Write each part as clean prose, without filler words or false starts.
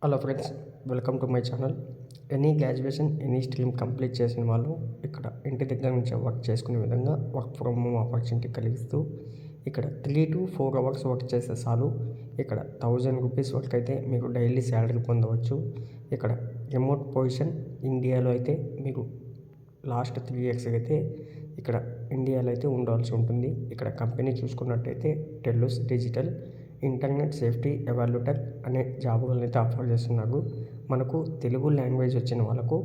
Hello friends, welcome to my channel. Any graduation any stream complete చేసిన వాళ్ళు ఇక్కడ ఇంటి దగ్గర నుంచి వర్క్ చేసుకునే విధంగా వర్క్ ఫ్రమ్ హోమ్ ఆపర్చునిటీ కలిగిస్తూ ఇక్కడ 3 to 4 అవర్స్ వర్క్ చేస్తే చాలు ఇక్కడ 1000 రూపీస్ వరకు అయితే మీకు డైలీ శాలరీ పొందవచ్చు. ఇక్కడ రిమోట్ పొజిషన్ ఇండియాలో అయితే మీకు లాస్ట్ 3 years అయితే ఇక్కడ ఇండియాలో అయితే ఉండాల్సి ఉంటుంది. ఇక్కడ కంపెనీ చూసుకున్నట్టయితే టెల్లూస్ డిజిటల్ ఇంటర్నెట్ సేఫ్టీ ఎవాల్యూటర్ అనే జాబులను అయితే ఆఫర్ చేస్తున్నారు. మనకు తెలుగు లాంగ్వేజ్ వచ్చిన వాళ్ళకు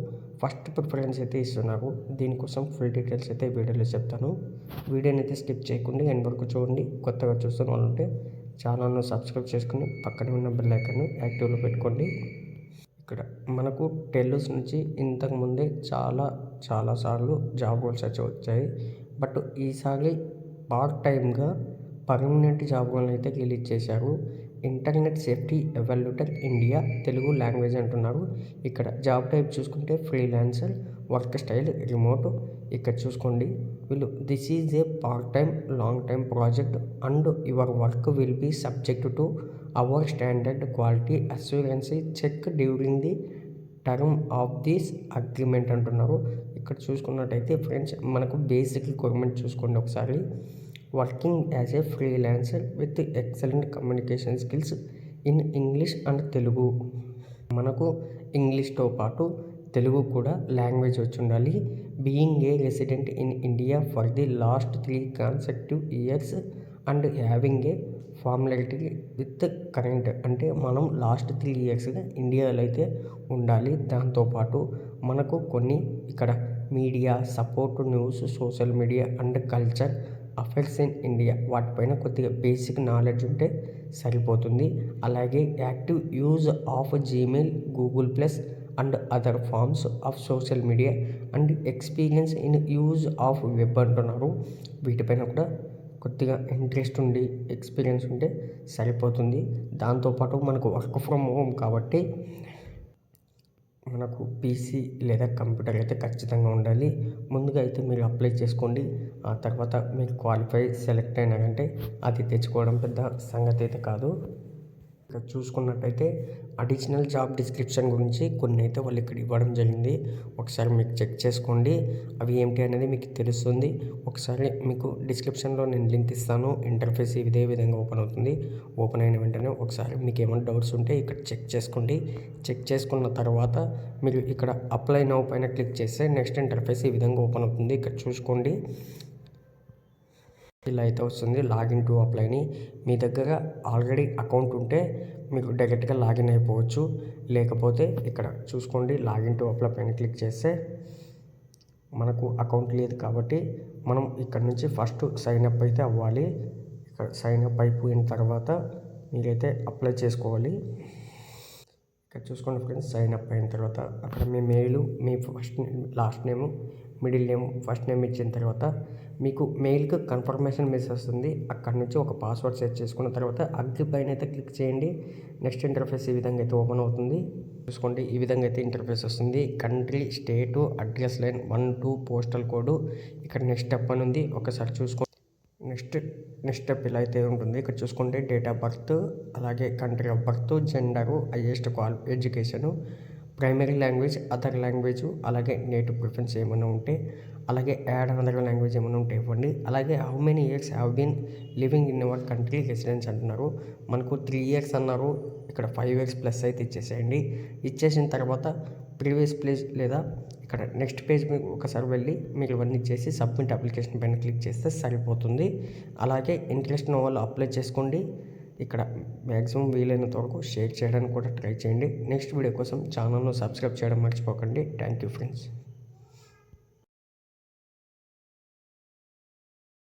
ఫస్ట్ ప్రిఫరెన్స్ అయితే ఇస్తున్నారు. దీనికోసం ఫుల్ డీటెయిల్స్ అయితే వీడియోలో చెప్తాను. వీడియోని అయితే స్కిప్ చేయకుండా ఎండ్ వరకు చూడండి. కొత్తగా చూస్తున్న వాళ్ళు ఉంటే ఛానల్ను సబ్స్క్రైబ్ చేసుకుని పక్కనే ఉన్న బెల్ ఐకాన్ను యాక్టివ్లో పెట్టుకోండి. ఇక్కడ మనకు టెల్లూస్ నుంచి ఇంతకుముందే చాలాసార్లు జాబ్ రోల్స్ అయితే వచ్చాయి. బట్ ఈసారి పార్ట్ టైమ్గా పర్మనెంట్ జాబ్ రోల్ని అయితే రిలీజ్ చేశారు. Internet safety evaluator India Telugu language అంటున్నారు. ఇక్కడ జాబ్ టైప్ చూసుకుంటే ఫ్రీలాన్సర్, వర్క్ స్టైల్ రిమోట్. ఇక్కడ చూసుకోండి, వీళ్ళు this is a part time long time project and your work will be subject to our standard quality assurance check during the term of this agreement అంటున్నారు. ఇక్కడ చూసుకున్నట్టయితే friends, మనకు basic requirement చూసుకోండి ఒకసారి. Working as a freelancer with excellent communication skills in English and Telugu. మనకు ఇంగ్లీష్తో పాటు తెలుగు కూడా language వచ్చి ఉండాలి. Being a resident in India for the last 3 consecutive years and having a formality with current. అంటే మనం లాస్ట్ 3 yearsగా ఇండియాలో అయితే ఉండాలి. దాంతోపాటు మనకు కొన్ని ఇక్కడ media support, news, social media and culture affairs in India వాటిపైన కొద్దిగా బేసిక్ నాలెడ్జ్ ఉంటే సరిపోతుంది. అలాగే active use of Gmail, Google plus and other forms of social media and experience in use of web అంటున్నారు. వీటిపైన కూడా కొద్దిగా ఇంట్రెస్ట్ ఉండి ఎక్స్పీరియన్స్ ఉంటే సరిపోతుంది. దాంతోపాటు మనకు వర్క్ ఫ్రమ్ హోమ్ కాబట్టి మనకు పీసీ లేదా కంప్యూటర్ అయితే ఖచ్చితంగా ఉండాలి. ముందుగా అయితే మీరు అప్లై చేసుకోండి. ఆ తర్వాత మీరు క్వాలిఫై సెలెక్ట్ అయినారంటే అది తెచ్చుకోవడం పెద్ద సంగతి అయితే కాదు. ఇక్కడ చూసుకున్నట్టయితే అడిషనల్ జాబ్ డిస్క్రిప్షన్ గురించి కొన్ని అయితే వాళ్ళు ఇక్కడ ఇవ్వడం జరిగింది. ఒకసారి మీకు చెక్ చేసుకోండి, అవి ఏమిటి అనేది మీకు తెలుస్తుంది. ఒకసారి మీకు డిస్క్రిప్షన్లో నేను లింక్ ఇస్తాను. ఇంటర్ఫేస్ ఇదే విధంగా ఓపెన్ అవుతుంది. ఓపెన్ అయిన వెంటనే ఒకసారి మీకు ఏమైనా డౌట్స్ ఉంటే ఇక్కడ చెక్ చేసుకోండి. చెక్ చేసుకున్న తర్వాత మీరు ఇక్కడ అప్లై నౌ పైన క్లిక్ చేస్తే నెక్స్ట్ ఇంటర్ఫేస్ ఈ విధంగా ఓపెన్ అవుతుంది. ఇక్కడ చూసుకోండి, ఇలా అయితే వస్తుంది. Login to అప్లైని. మీ దగ్గర ఆల్రెడీ అకౌంట్ ఉంటే మీకు డైరెక్ట్గా లాగిన్ అయిపోవచ్చు. లేకపోతే ఇక్కడ చూసుకోండి, లాగిన్ టు అప్లై పైన క్లిక్ చేస్తే మనకు అకౌంట్ లేదు కాబట్టి మనం ఇక్కడ నుంచి ఫస్ట్ సైన్ అప్ అయితే అవ్వాలి. ఇక్కడ సైన్ అప్ అయిపోయిన తర్వాత మీరైతే అప్లై చేసుకోవాలి. ఇక్కడ చూసుకోండి ఫ్రెండ్స్, సైన్ అప్ అయిన తర్వాత అక్కడ మీ మెయిల్, మీ last name, middle name, first name ఇచ్చిన తర్వాత మీకు మెయిల్కి కన్ఫర్మేషన్ మెసేజ్ వస్తుంది. అక్కడ నుంచి ఒక పాస్వర్డ్ సెట్ చేసుకున్న తర్వాత అగ్రి పైన అయితే క్లిక్ చేయండి. నెక్స్ట్ ఇంటర్ఫేస్ ఈ విధంగా అయితే ఓపెన్ అవుతుంది. చూసుకోండి, ఈ విధంగా అయితే ఇంటర్ఫేస్ వస్తుంది. కంట్రీ, స్టేటు, అడ్రస్ లైన్, 1 2 పోస్టల్ కోడ్. ఇక్కడ నెక్స్ట్ స్టెప్ అని ఉంది, ఒకసారి చూసుకోండి. నెక్స్ట్ స్టెప్ ఇలా అయితే ఉంటుంది. ఇక్కడ చూసుకుంటే డేట్ ఆఫ్ బర్త్, అలాగే country of birth, gender, highest education, primary language, other language, అలాగే నేటివ్ ప్రిఫరెన్స్ ఏమైనా ఉంటే, అలాగే యాడ్ అదర్ లాంగ్వేజ్ ఏమైనా ఉంటే ఇవ్వండి. అలాగే how many years have been living in our country residence అంటున్నారు. మనకు 3 years అన్నారు. ఇక్కడ 5 years ప్లస్ అయితే ఇచ్చేసేయండి. ఇచ్చేసిన తర్వాత ప్రీవియస్ ప్లేస్ లేదా ఇక్కడ నెక్స్ట్ పేజ్ మీకు ఒకసారి వెళ్ళి మీరు ఇవన్నీ ఇచ్చేసి సబ్మిట్ అప్లికేషన్ పైన క్లిక్ చేస్తే సరిపోతుంది. అలాగే ఇంట్రెస్ట్ ఉన్న వాళ్ళు అప్లై చేసుకోండి. ఇక్కడ మ్యాక్సిమం వీలైనంత వరకు షేర్ చేయడానికి కూడా ట్రై చేయండి. నెక్స్ట్ వీడియో కోసం ఛానల్ను సబ్స్క్రైబ్ చేయడం మర్చిపోకండి. Thank you friends.